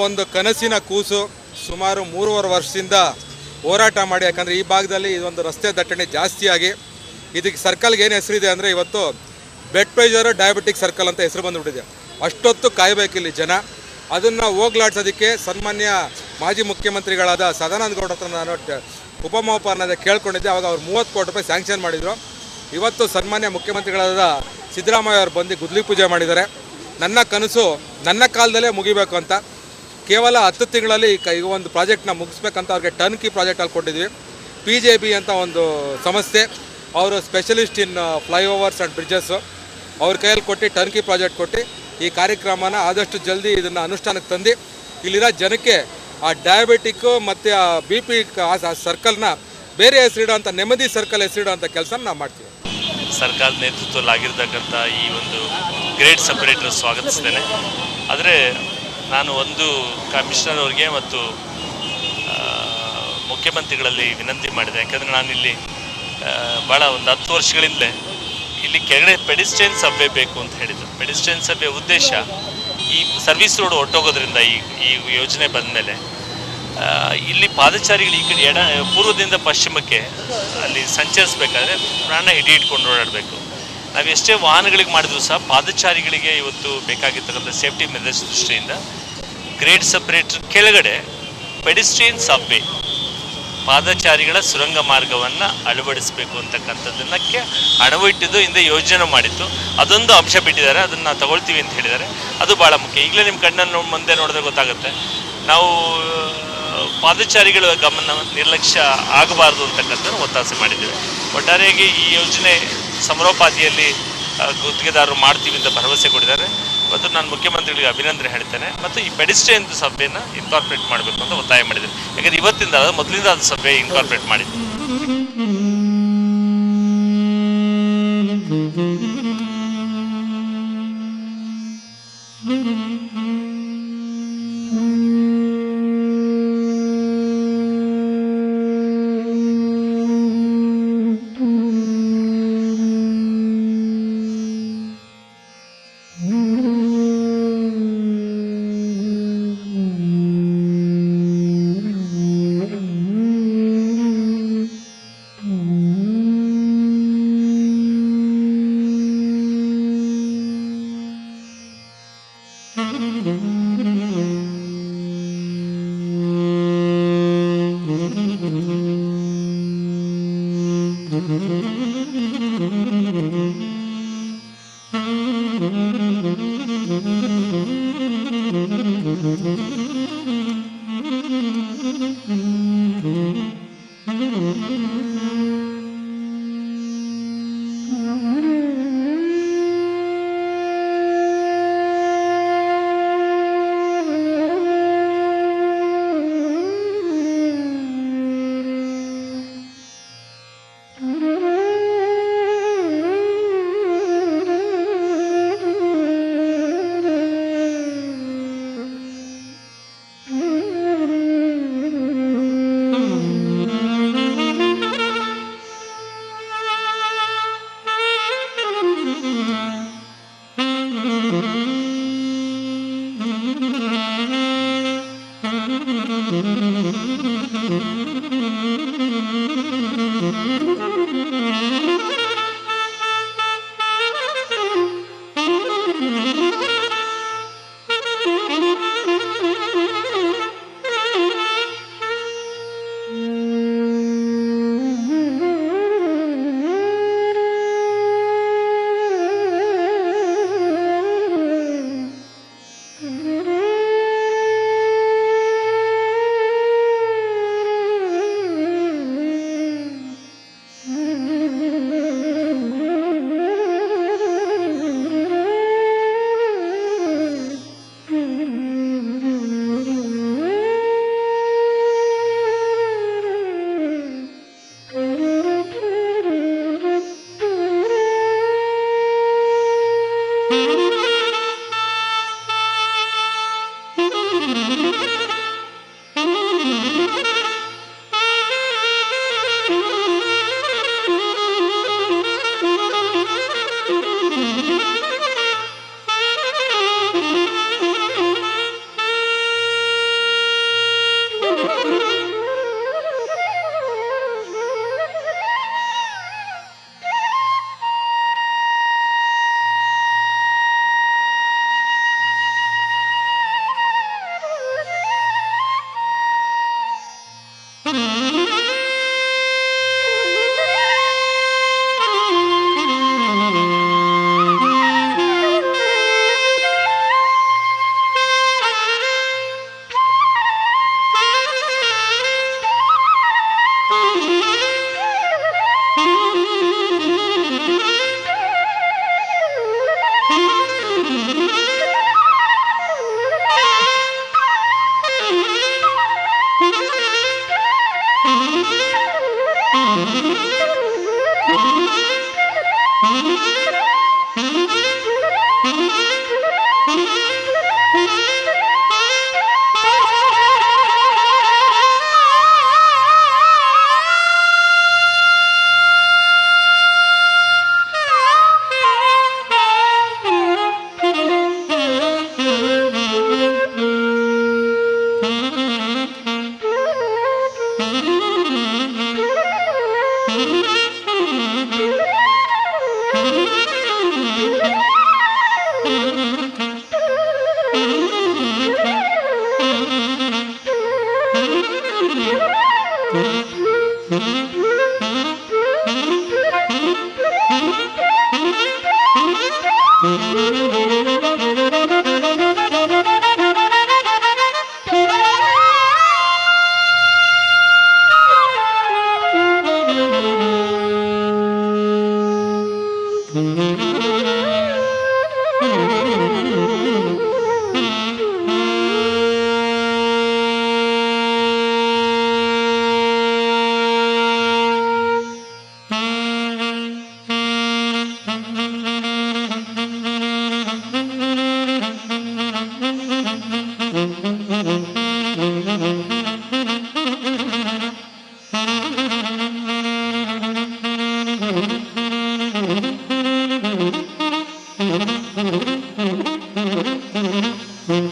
ಒಂದು ಕನಸಿನ ಕೂಸು ಸುಮಾರು 3.5 ವರ್ಷದಿಂದ ಹೋರಾಟ ಮಾಡಿ, ಯಾಕಂದರೆ ಈ ಭಾಗದಲ್ಲಿ ಇದೊಂದು ರಸ್ತೆ ದಟ್ಟಣೆ ಜಾಸ್ತಿಯಾಗಿ ಇದಕ್ಕೆ ಸರ್ಕಲ್ಗೆ ಏನು ಹೆಸರಿದೆ ಅಂದರೆ ಇವತ್ತು ಬ್ಲಡ್ ಪ್ರೆಷರ್ ಡಯಾಬಿಟಿಕ್ ಸರ್ಕಲ್ ಅಂತ ಹೆಸರು ಬಂದುಬಿಟ್ಟಿದೆ. ಅಷ್ಟೊತ್ತು ಕಾಯಬೇಕಿಲ್ಲಿ ಜನ. ಅದನ್ನು ಹೋಗ್ಲಾಡ್ಸೋದಕ್ಕೆ ಸನ್ಮಾನ್ಯ ಮಾಜಿ ಮುಖ್ಯಮಂತ್ರಿಗಳಾದ ಸದಾನಂದ ಗೌಡ ಹತ್ರ ನಾನು ಉಪಮಹಾಪೌರನಾದ ಕೇಳ್ಕೊಂಡಿದ್ದೆ. ಆವಾಗ ಅವ್ರು 30 ಕೋಟಿ ರೂಪಾಯಿ ಸ್ಯಾಂಕ್ಷನ್ ಮಾಡಿದರು. ಇವತ್ತು ಸನ್ಮಾನ್ಯ ಮುಖ್ಯಮಂತ್ರಿಗಳಾದ ಸಿದ್ದರಾಮಯ್ಯ ಅವರು ಬಂದು ಗುದ್ಲಿ ಪೂಜೆ ಮಾಡಿದ್ದಾರೆ. ನನ್ನ ಕನಸು ನನ್ನ ಕಾಲದಲ್ಲೇ ಮುಗಿಬೇಕು ಅಂತ. ಕೇವಲ 10 ತಿಂಗಳಲ್ಲಿ ಈಗ ಒಂದು ಪ್ರಾಜೆಕ್ಟ್ನ ಮುಗಿಸ್ಬೇಕಂತ ಅವ್ರಿಗೆ ಟರ್ನ್ ಕಿ ಪ್ರಾಜೆಕ್ಟಲ್ಲಿ ಕೊಟ್ಟಿದ್ವಿ. PJB ಅಂತ ಒಂದು ಸಂಸ್ಥೆ, ಅವರು specialist in flyovers and bridges, ಅವ್ರ ಕೈಯಲ್ಲಿ ಕೊಟ್ಟು ಟರ್ನ್ ಕಿ ಪ್ರಾಜೆಕ್ಟ್ ಕೊಟ್ಟು ಈ ಕಾರ್ಯಕ್ರಮನ ಆದಷ್ಟು ಜಲ್ದಿ ಇದನ್ನು ಅನುಷ್ಠಾನಕ್ಕೆ ತಂದು ಇಲ್ಲಿರೋ ಜನಕ್ಕೆ ಆ ಡಯಾಬಿಟಿಕ್ಕು ಮತ್ತು ಆ BP ಆ ಸರ್ಕಲ್ನ ಬೇರೆ ಹೆಸರಿಡೋ ಅಂಥ ನೆಮ್ಮದಿ ಸರ್ಕಲ್ ಹೆಸರಿಡೋ ಅಂಥ ಕೆಲಸ ನಾವು ಮಾಡ್ತೀವಿ. ಸರ್ಕಾರದ ನೇತೃತ್ವದಲ್ಲಿ ಆಗಿರ್ತಕ್ಕಂಥ ಈ ಒಂದು ಗ್ರೇಡ್ ಸಪರೇಟರ್ ಸ್ವಾಗತಿಸ್ತೇನೆ. ಆದರೆ ನಾನು ಒಂದು ಕಮಿಷನರ್ ಅವ್ರಿಗೆ ಮತ್ತು ಮುಖ್ಯಮಂತ್ರಿಗಳಲ್ಲಿ ವಿನಂತಿ ಮಾಡಿದೆ. ಯಾಕಂದರೆ ನಾನಿಲ್ಲಿ ಭಾಳ ಒಂದು 10 ವರ್ಷಗಳಿಂದಲೇ ಇಲ್ಲಿ ಕೆಳಗಡೆ ಪೆಡಿಸ್ಟ್ರಿಯನ್ ಸಬ್ವೆ ಬೇಕು ಅಂತ ಹೇಳಿದರು. ಪೆಡಿಸ್ಟ್ರಿಯನ್ ಸಬ್ವೆ ಉದ್ದೇಶ ಈ ಸರ್ವಿಸ್ ರೋಡ್ ಹೊರಟೋಗೋದ್ರಿಂದ ಈ ಯೋಜನೆ ಬಂದ ಮೇಲೆ ಇಲ್ಲಿ ಪಾದಚಾರಿಗಳು ಈ ಕಡೆ ಪೂರ್ವದಿಂದ ಪಶ್ಚಿಮಕ್ಕೆ ಅಲ್ಲಿ ಸಂಚರಿಸಬೇಕಾದ್ರೆ ಪ್ರಾಣ ಹಿಡಿಯಿಟ್ಕೊಂಡು ಓಡಾಡಬೇಕು. ನಾವು ಎಷ್ಟೇ ವಾಹನಗಳಿಗೆ ಮಾಡಿದ್ರು ಸಹ ಪಾದಚಾರಿಗಳಿಗೆ ಇವತ್ತು ಬೇಕಾಗಿರ್ತಕ್ಕಂಥ ಸೇಫ್ಟಿ ಮೆಜರ್ಸ್ ದೃಷ್ಟಿಯಿಂದ ಗ್ರೇಡ್ ಸಪ್ರೇಟರ್ ಕೆಳಗಡೆ ಪೆಡಿಸ್ಟ್ರಿಯನ್ ಸಬ್ವೆ ಪಾದಚಾರಿಗಳ ಸುರಂಗ ಮಾರ್ಗವನ್ನು ಅಳವಡಿಸಬೇಕು ಅಂತಕ್ಕಂಥದ್ದನ್ನಕ್ಕೆ ಅಳವಟ್ಟಿದ್ದು ಹಿಂದೆ ಯೋಜನೆ ಮಾಡಿತ್ತು. ಅದೊಂದು ಅಂಶ ಬಿಟ್ಟಿದ್ದಾರೆ, ಅದನ್ನು ತಗೊಳ್ತೀವಿ ಅಂತ ಹೇಳಿದ್ದಾರೆ. ಅದು ಭಾಳ ಮುಖ್ಯ. ಈಗಲೇ ನಿಮ್ಮ ಕಣ್ಣನ್ನು ಮುಂದೆ ನೋಡಿದ್ರೆ ಗೊತ್ತಾಗುತ್ತೆ. ನಾವು ಪಾದಚಾರಿಗಳ ಗಮನ ನಿರ್ಲಕ್ಷ್ಯ ಆಗಬಾರ್ದು ಅಂತಕ್ಕಂಥದ್ದು ಒತ್ತಾಸೆ ಮಾಡಿದ್ದೇವೆ. ಒಟ್ಟಾರೆಯಾಗಿ ಈ ಯೋಜನೆ ಸಮರೋಪಾದಿಯಲ್ಲಿ ಗುತ್ತಿಗೆದಾರರು ಮಾಡ್ತೀವಿ ಅಂತ ಭರವಸೆ ಕೊಟ್ಟಿದ್ದಾರೆ. ಮತ್ತು ನಾನು ಮುಖ್ಯಮಂತ್ರಿಗಳಿಗೆ ಅಭಿನಂದನೆ ಹೇಳ್ತೇನೆ. ಮತ್ತು ಈ ಪೆಡಿಸ್ಟ್ರಿಯನ್ ಸಭೆಯನ್ನು ಇನ್ಕಾರ್ಪೊರೇಟ್ ಮಾಡಬೇಕು ಅಂತ ಒತ್ತಾಯ ಮಾಡಿದ್ದೇನೆ. ಯಾಕಂದರೆ ಇವತ್ತಿಂದ ಮೊದಲಿಂದ ಅದು ಸಭೆ ಇನ್ಕಾರ್ಪೊರೇಟ್ ಮಾಡಿದ್ದು. ನವರಾತ್ರಿ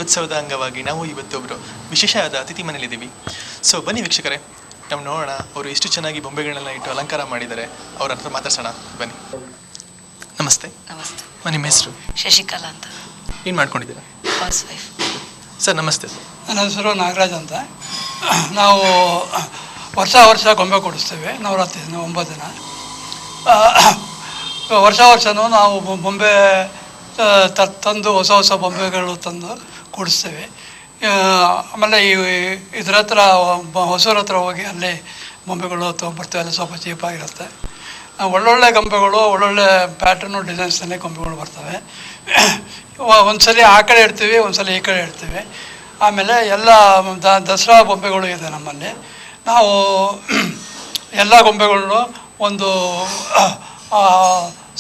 ಉತ್ಸವದ ಅಂಗವಾಗಿ ನಾವು ಇವತ್ತೊಬ್ಬರು ವಿಶೇಷವಾದ ಅತಿಥಿ ಮನೇಲಿದ್ದೀವಿ. ಸೊ ಬನ್ನಿ ವೀಕ್ಷಕರೇ, ನಾವು ನೋಡೋಣ ಅವರು ಎಷ್ಟು ಚೆನ್ನಾಗಿ ಬೊಂಬೆಗಳನ್ನೆಲ್ಲ ಇಟ್ಟು ಅಲಂಕಾರ ಮಾಡಿದ್ದಾರೆ. ಅವ್ರ ಹತ್ರ ಮಾತಾಡ್ಸೋಣ ಬನ್ನಿ. ನಮಸ್ತೆ. ನಮಸ್ತೆ. ನಿಮ್ಮ ಹೆಸರು? ಶಶಿಕಲಾ ಅಂತ. ಏನು ಮಾಡ್ಕೊಂಡಿದ್ದೀರಾ? House wife. ಸರ್ ನಮಸ್ತೆ. ನನ್ನ ಹೆಸರು ನಾಗರಾಜ್ ಅಂತ. ನಾವು ವರ್ಷ ಗೊಂಬೆ ಕೊಡಿಸ್ತೇವೆ ನವರಾತ್ರಿ 9 ದಿನ. ವರ್ಷನೂ ನಾವು ಬೊಂಬೆ ತಂದು ಹೊಸ ಬೊಂಬೆಗಳು ತಂದು ಕೂಡಿಸ್ತೇವೆ. ಆಮೇಲೆ ಇದ್ರ ಹತ್ರ ಹೊಸೂರ ಹತ್ರ ಹೋಗಿ ಅಲ್ಲಿ ಬೊಂಬೆಗಳು ತೊಗೊಂಬರ್ತೇವೆ. ಅಲ್ಲಿ ಸ್ವಲ್ಪ ಚೀಪಾಗಿರುತ್ತೆ. ಒಳ್ಳೊಳ್ಳೆ ಗೊಂಬೆಗಳು, ಒಳ್ಳೊಳ್ಳೆ ಪ್ಯಾಟ್ರನು ಡಿಸೈನ್ಸ್ನಲ್ಲಿ ಗೊಂಬೆಗಳು ಬರ್ತವೆ. ಒಂದ್ಸಲಿ ಆ ಕಡೆ ಇಡ್ತೀವಿ, ಒಂದ್ಸಲಿ ಈ ಕಡೆ ಇಡ್ತೀವಿ. ಆಮೇಲೆ ಎಲ್ಲ ದಸರಾ ಬೊಂಬೆಗಳು ಇದೆ ನಮ್ಮಲ್ಲಿ. ನಾವು ಎಲ್ಲ ಗೊಂಬೆಗಳನ್ನು ಒಂದು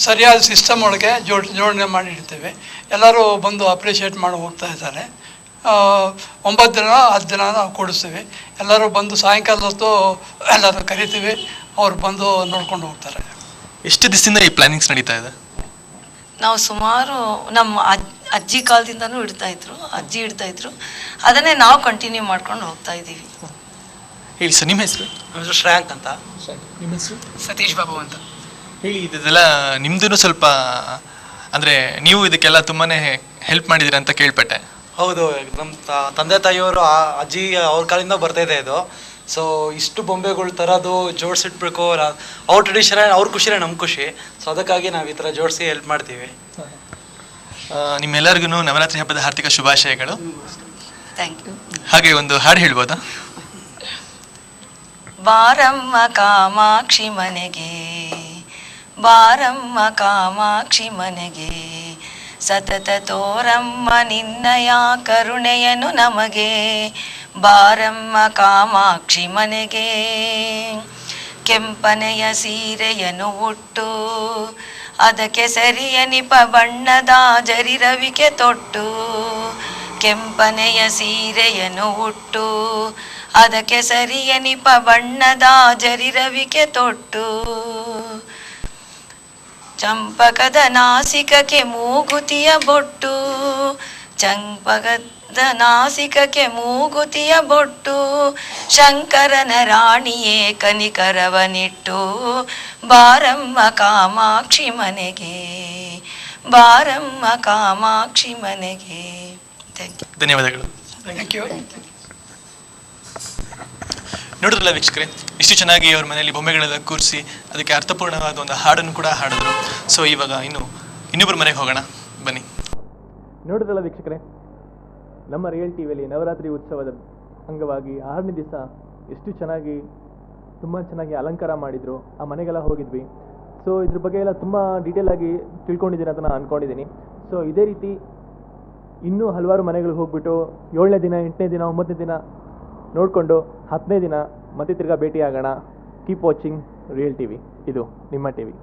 ಸರಿಯಾದ ಸಿಸ್ಟಮ್ ಒಳಗೆ ಜೋಡಣೆ ಮಾಡಿ ಇಡ್ತೇವೆ. ಎಲ್ಲರೂ ಬಂದು ಅಪ್ರಿಷಿಯೇಟ್ ಮಾಡಿ ಹೋಗ್ತಾ ಇದ್ದಾರೆ. 9 ದಿನ 10 ದಿನ ನಾವು ಕೂಡಿಸ್ತೀವಿ. ಎಲ್ಲರೂ ಬಂದು ಸಾಯಂಕಾಲ ಹೊತ್ತು ಎಲ್ಲರೂ ಕರಿತೀವಿ. ಅವ್ರು ಬಂದು ನೋಡ್ಕೊಂಡು ಹೋಗ್ತಾರೆ. ಎಷ್ಟು ದಿವಸದಿಂದ ಈ ಪ್ಲಾನಿಂಗ್ಸ್ ನಡೀತಾ ಇದೆ? ನಾವು ಸುಮಾರು ನಮ್ಮ ಅಜ್ಜಿ ಕಾಲದಿಂದನೂ ಅಜ್ಜಿ ಇಡ್ತಾ ಇದ್ರು. ಅದನ್ನೇ ನಾವು ಕಂಟಿನ್ಯೂ ಮಾಡ್ಕೊಂಡು ಹೋಗ್ತಾ ಇದ್ದೀವಿ. ಹೇಳಿ ಸರ್, ನಿಮ್ಮ ಹೆಸರು? ನಮ್ಮ ಹೆಸರು ಶ್ರೇಯಾಂಕ್ ಅಂತ. ನಿಮ್ಮ ಹೆಸರು? ಸತೀಶ್ ಬಾಬು ಅಂತ. ಹೇಳಿ, ಇದೆಲ್ಲ ನಿಮ್ದು ಸ್ವಲ್ಪ ಅಂದರೆ ನೀವು ಇದಕ್ಕೆಲ್ಲ ತುಂಬಾ ಹೆಲ್ಪ್ ಮಾಡಿದ್ದೀರಾ ಅಂತ ಕೇಳ್ಪಟ್ಟೆ. ಹೌದು, ನಮ್ಮ ತಂದೆ ತಾಯಿಯವರು ಅಜ್ಜಿ ಅವ್ರ ಕಾಲಿಂದ ಬರ್ತಾಯಿದೆ ಇದು. ಸೊ ಇಷ್ಟು ಬೊಂಬೆಗಳು ತರೋದು, ಜೋಡಿಸಿಟ್ಬೇಕು, ಅವ್ರ ಟ್ರೆಡಿಷನ್, ಅವ್ರ ಖುಷಿನೇ ನಮ್ಮ ಖುಷಿ. ಸೊ ಅದಕ್ಕಾಗಿ ನಾವು ಈ ಥರ ಜೋಡಿಸಿ ಹೆಲ್ಪ್ ಮಾಡ್ತೀವಿ. ನಿಮ್ಮೆಲ್ಲರಿಗೂ ನವರಾತ್ರಿ ಹಬ್ಬದ ಹಾರ್ದಿಕ ಶುಭಾಶಯಗಳು. Thank you. ಹಾಗೆ ಒಂದು ಹಾಡು ಹೇಳ್ಬೋದಾ? ಬಾರಮ್ಮ ಕಾಮಾಕ್ಷಿ ಮನೆಗೆ, ಬಾರಮ್ಮ ಕಾಮಾಕ್ಷಿ ಮನೆಗೆ, ಸತತ ತೋರಮ್ಮ ನಿನ್ನಯ ಕರುಣೆಯನು ನಮಗೆ. ಬಾರಮ್ಮ ಕಾಮಾಕ್ಷಿ ಮನೆಗೆ, ಕೆಂಪನೆಯ ಸೀರೆಯನ್ನು ಉಟ್ಟು, ಅದಕ್ಕೆ ಸರಿಯ ನಿಪ ಬಣ್ಣದ ಜರಿರವಿಕೆ ತೊಟ್ಟು. ಕೆಂಪನೆಯ ಸೀರೆಯನ್ನು ಉಟ್ಟು, ಅದಕ್ಕೆ ಸರಿಯ ನಿಪ ಬಣ್ಣದ ಜರಿರವಿಕೆ ತೊಟ್ಟು. ಚಂಪಕದ ನಾಸಿಕಕ್ಕೆ ಮೂಗುತಿಯ ಬೊಟ್ಟು, ಚಂಪಕದ ನಾಸಿಕಕ್ಕೆ ಮೂಗುತಿಯ ಬೊಟ್ಟು. ಶಂಕರನ ರಾಣಿಯೇ ಕನಿಕರವನಿಟ್ಟು, ಬಾರಮ್ಮ ಕಾಮಾಕ್ಷಿ ಮನೆಗೆ, ಬಾರಮ್ಮ ಕಾಮಾಕ್ಷಿ ಮನೆಗೆ. Thank you. ಧನ್ಯವಾದಗಳು. Thank you. ನೋಡಿದ್ರಲ್ಲ ವೀಕ್ಷಕರೇ, ಇಷ್ಟು ಚೆನ್ನಾಗಿ ಅವ್ರ ಮನೆಯಲ್ಲಿ ಬೊಂಬೆಗಳೆಲ್ಲ ಕೂರಿಸಿ ಅದಕ್ಕೆ ಅರ್ಥಪೂರ್ಣವಾದ ಒಂದು ಹಾಡನ್ನು ಕೂಡ ಹಾಡಿದ್ರು. ಸೊ ಇವಾಗ ಇನ್ನೊಬ್ಬರ ಮನೆಗೆ ಹೋಗೋಣ ಬನ್ನಿ. ನೋಡಿದ್ರಲ್ಲ ವೀಕ್ಷಕರೇ, ನಮ್ಮ ರಿಯಲ್ ಟಿವಿಯಲ್ಲಿ ನವರಾತ್ರಿ ಉತ್ಸವದ ಅಂಗವಾಗಿ 6ನೇ ದಿವಸ ಎಷ್ಟು ಚೆನ್ನಾಗಿ ತುಂಬ ಚೆನ್ನಾಗಿ ಅಲಂಕಾರ ಮಾಡಿದರು. ಆ ಮನೆಗೆಲ್ಲ ಹೋಗಿದ್ವಿ. ಸೊ ಇದ್ರ ಬಗ್ಗೆ ಎಲ್ಲ ತುಂಬ ಡೀಟೇಲಾಗಿ ತಿಳ್ಕೊಂಡಿದ್ದೀನಿ ಅಂತ ನಾನು ಅಂದ್ಕೊಂಡಿದ್ದೀನಿ. ಸೊ ಇದೇ ರೀತಿ ಇನ್ನೂ ಹಲವಾರು ಮನೆಗಳಿಗೆ ಹೋಗ್ಬಿಟ್ಟು 7ನೇ ದಿನ 8ನೇ ದಿನ 9ನೇ ದಿನ ನೋಡಿಕೊಂಡು 10ನೇ ದಿನ ಮತ್ತೆ ತಿರ್ಗಾ ಭೇಟಿ ಆಗೋಣ. Keep watching real TV. ಇದು ನಿಮ್ಮ ಟಿವಿ.